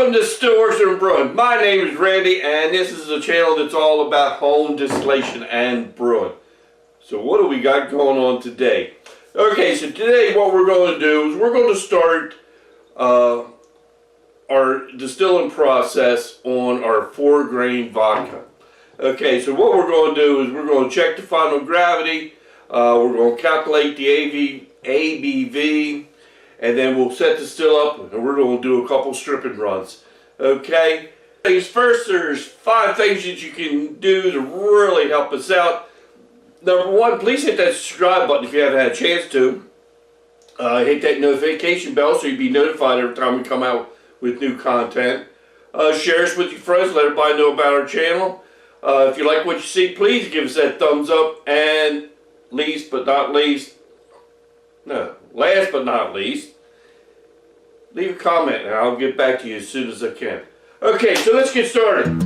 Welcome to Stillworks and Brewing. My name is Randy, and this is a channel that's all about home distillation and brewing. So what do we got going on today? Okay, so today what we're going to do is we're going to start our distilling process on our 4 grain vodka. Okay, so what we're going to do is we're going to check the final gravity, we're going to calculate the ABV, and then we'll set the still up and we're going to do a couple stripping runs. Okay? Things first, there's 5 things that you can do to really help us out. Number 1, please hit that subscribe button if you haven't had a chance to. Hit that notification bell so you'll be notified every time we come out with new content. Share us with your friends, let everybody know about our channel. If you like what you see, please give us that thumbs up. And last but not least, leave a comment and I'll get back to you as soon as I can. Okay, so let's get started.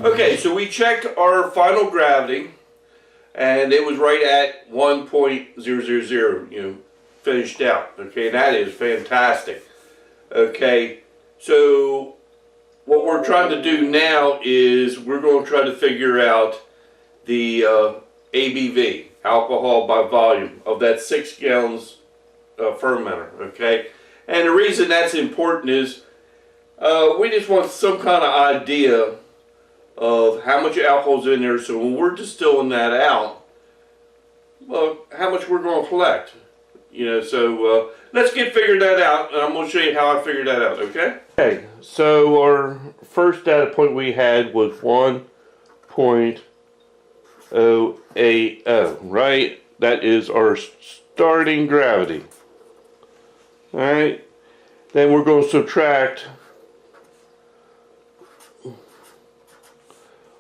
Okay, so we checked our final gravity, and it was right at 1.000, finished out. Okay, that is fantastic. Okay, so what we're trying to do now is we're going to try to figure out the ABV, alcohol by volume, of that 6 gallons fermenter. Okay, and the reason that's important is we just want some kind of idea of how much alcohol's in there, so when we're distilling that out, well, how much we're going to collect. So let's figure that out, and I'm going to show you how I figured that out, okay? Okay, so our first data point we had was 1.080, right? That is our starting gravity. Alright, then we're going to subtract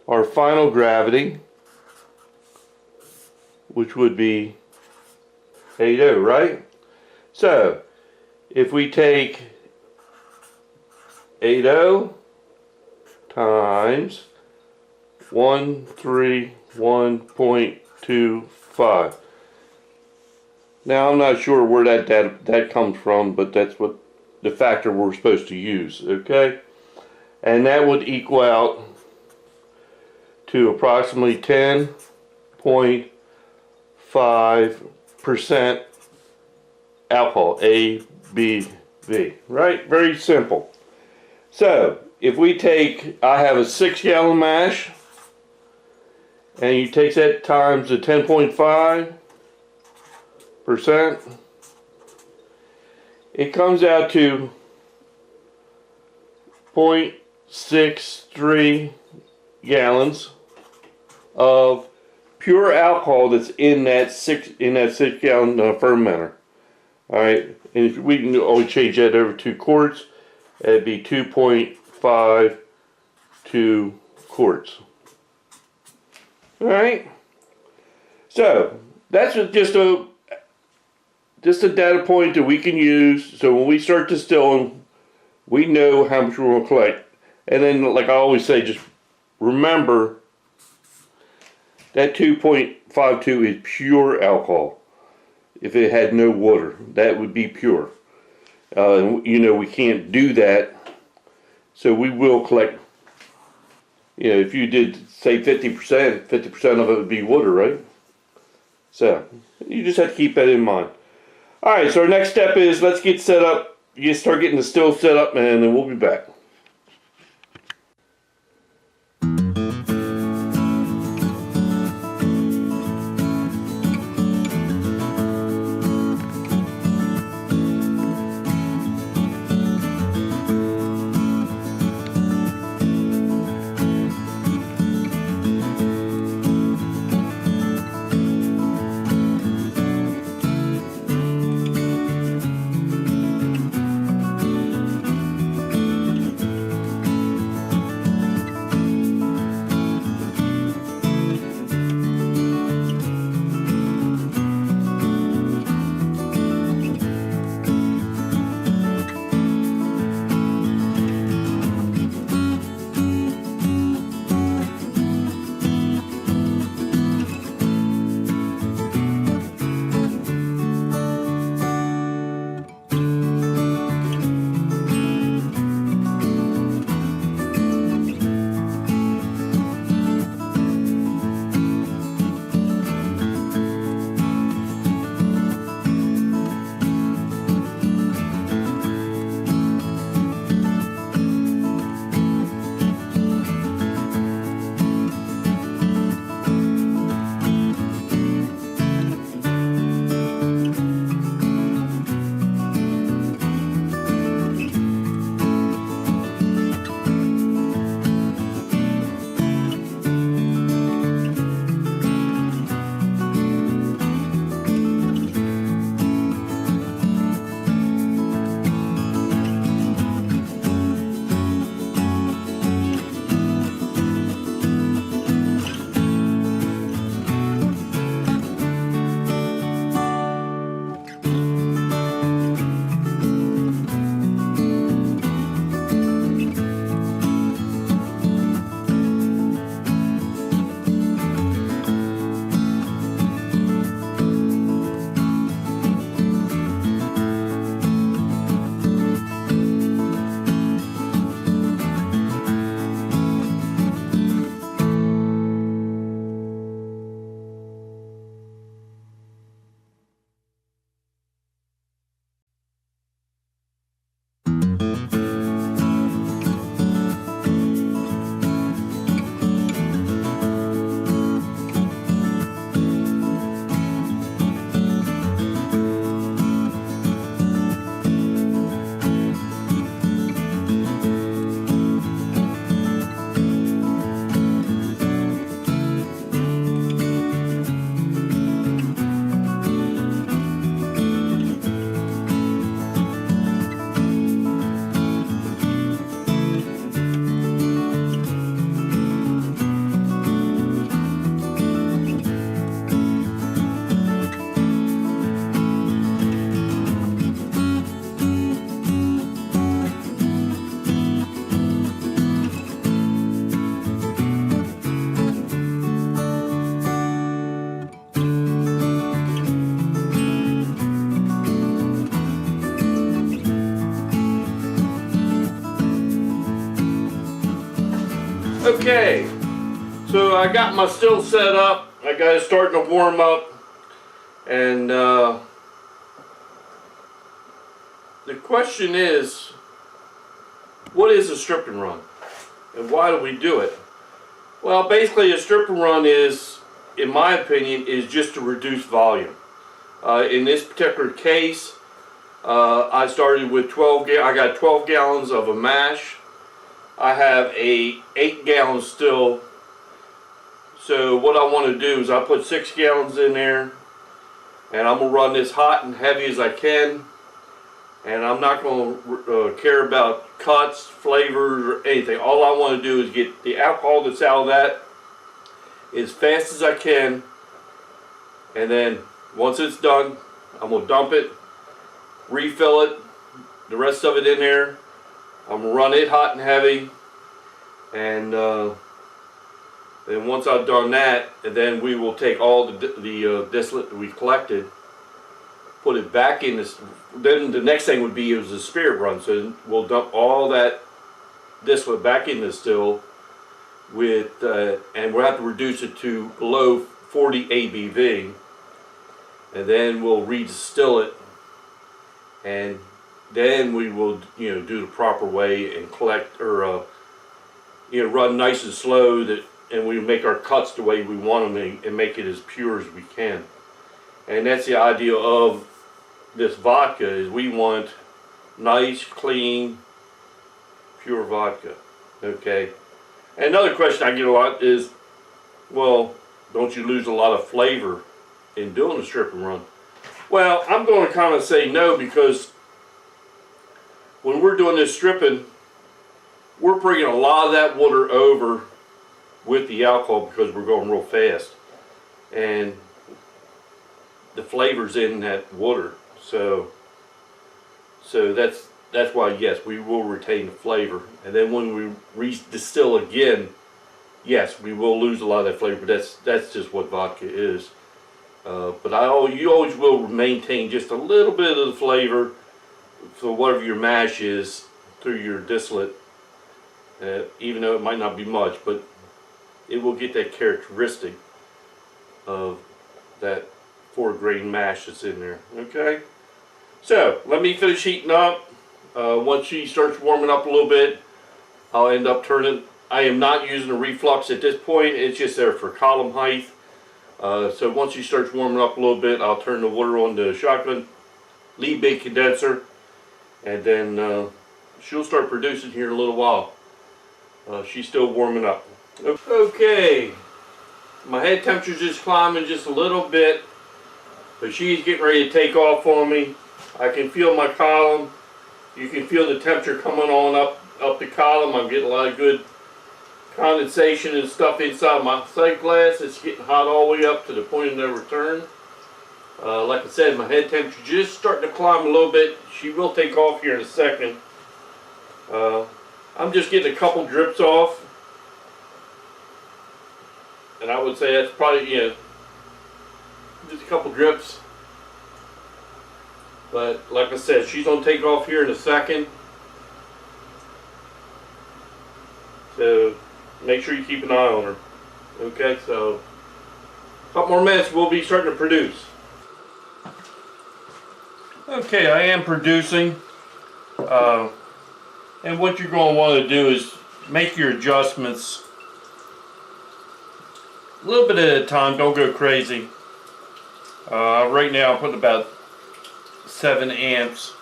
our final gravity, which would be 80, right? So, if we take 80 times 131.25. Now, I'm not sure where that comes from, but that's what the factor we're supposed to use, okay? And that would equal out to approximately 10.5% alcohol, ABV, right? Very simple. So, if we take, I have a 6 gallon mash, and you take that times the 10.5%, it comes out to 0.63 gallons of pure alcohol that's in that 6 gallon fermenter. Alright, and if we can always change that over to quarts, it'd be 2.52 quarts. Alright, so that's just a data point that we can use, so when we start distilling, we know how much we're going to collect. And then, like I always say, just remember that 2.52 is pure alcohol. If it had no water, that would be pure. We can't do that, so we will collect. If you did say 50%, 50% of it would be water, right? So you just have to keep that in mind. All right, so our next step is let's get set up. You start getting the still set up, and then we'll be back. Okay, so I got my still set up. I got it starting to warm up, and the question is, what is a strip and run, and why do we do it? Well, basically, a strip and run is, in my opinion, is just to reduce volume. In this particular case, I started with I got 12 gallons of a mash. I have a 8-gallon still. So what I want to do is I put 6 gallons in there, and I'm gonna run this hot and heavy as I can. And I'm not going to care about cuts, flavors, or anything. All I want to do is get the alcohol that's out of that as fast as I can. And then once it's done, I'm going to dump it, refill it, the rest of it in there. I'm going to run it hot and heavy. And then once I've done that, and then we will take all the distillate that we collected, put it back in this. Then the next thing would be is a spirit run. So we'll dump all that distillate back in the still with, and we'll have to reduce it to below 40 ABV, and then we'll redistill it, and then we will, do the proper way and collect, or run nice and slow, and we make our cuts the way we want them and make it as pure as we can. And that's the idea of this vodka, is we want nice, clean, pure vodka. Okay. And another question I get a lot is, well, don't you lose a lot of flavor in doing a strip and run? Well, I'm going to kind of say no, because when we're doing this stripping, we're bringing a lot of that water over with the alcohol because we're going real fast, and the flavor's in that water. So that's why, yes, we will retain the flavor. And then when we re-distill again, yes, we will lose a lot of that flavor, but that's just what vodka is. But you always will maintain just a little bit of the flavor for whatever your mash is through your distillate, even though it might not be much, but it will get that characteristic of that 4 grain mash that's in there. Okay, so let me finish heating up. Once she starts warming up a little bit, I'll end up turning. I am not using a reflux at this point, it's just there for column height. So once she starts warming up a little bit, I'll turn the water on the shotgun lead big condenser, and then she'll start producing here in a little while. She's still warming up. Okay, my head temperature's just climbing just a little bit, but she's getting ready to take off on me. I can feel my column. You can feel the temperature coming on up the column. I'm getting a lot of good condensation and stuff inside my sight glass. It's getting hot all the way up to the point of no return. Like I said, my head temperature just starting to climb a little bit. She will take off here in a second. I'm just getting a couple drips off, and I would say that's probably, just a couple drips. But like I said, she's going to take off here in a second. So make sure you keep an eye on her. Okay, so a couple more minutes, we'll be starting to produce. Okay, I am producing. And what you're going to want to do is make your adjustments a little bit at a time. Don't go crazy. Right now I'm putting about 7 amps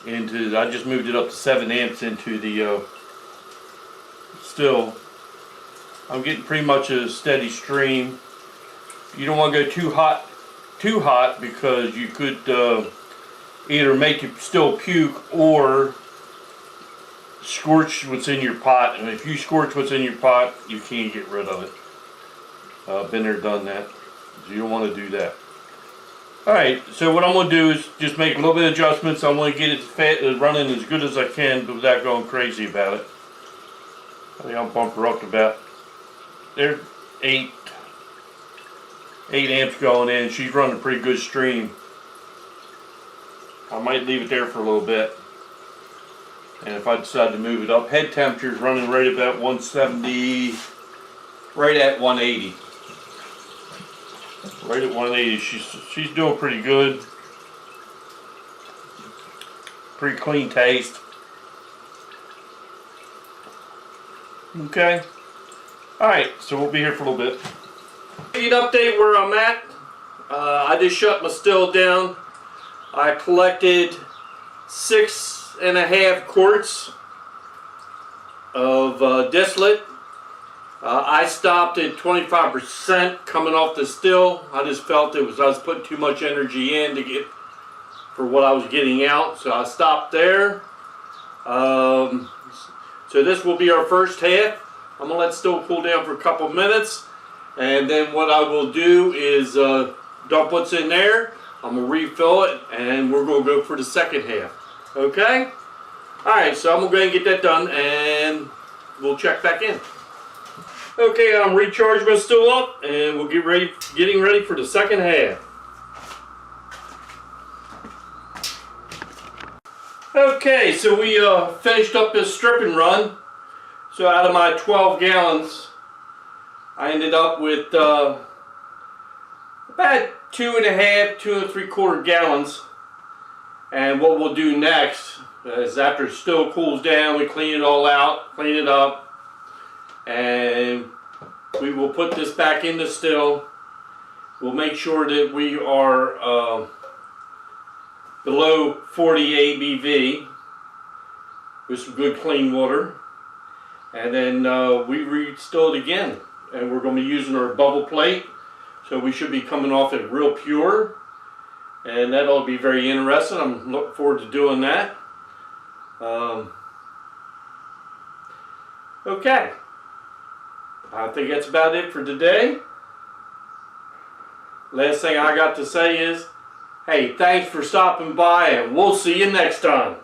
into, I just moved it up to 7 amps into the still. I'm getting pretty much a steady stream. You don't want to go too hot because you could either make it still puke or scorch what's in your pot. And if you scorch what's in your pot, you can't get rid of it. Been there, done that. So you don't want to do that. Alright, so what I'm going to do is just make a little bit of adjustments. I'm going to get it running as good as I can, but without going crazy about it. I think I'll bump her up to about, there, 8 amps going in. She's running a pretty good stream. I might leave it there for a little bit. And if I decide to move it up, head temperature is running right about 170, right at 180. Right at 180. She's doing pretty good. Pretty clean taste. Okay. Alright, so we'll be here for a little bit. Give you an update where I'm at. I just shut my still down. I collected 6.5 quarts of distillate. I stopped at 25% coming off the still. I just felt I was putting too much energy in to get for what I was getting out, so I stopped there. So this will be our first half. I'm gonna let still cool down for a couple minutes, and then what I will do is dump what's in there. I'm gonna refill it, and we're gonna go for the second half. Okay? All right. So I'm gonna go ahead and get that done, and we'll check back in. Okay, I'm recharging my still up, and we'll getting ready for the second half. Okay, so we finished up this stripping run. So out of my 12 gallons, I ended up with about 2.5, 2 3/4 gallons. And what we'll do next is after it still cools down, we clean it all out, clean it up, and we will put this back in the still. We'll make sure that we are below 40 ABV with some good clean water, and then we restill it again, and we're going to be using our bubble plate, so we should be coming off it real pure, and that'll be very interesting. I'm looking forward to doing that. Okay, I think that's about it for today. Last thing I got to say is, hey, thanks for stopping by, and we'll see you next time.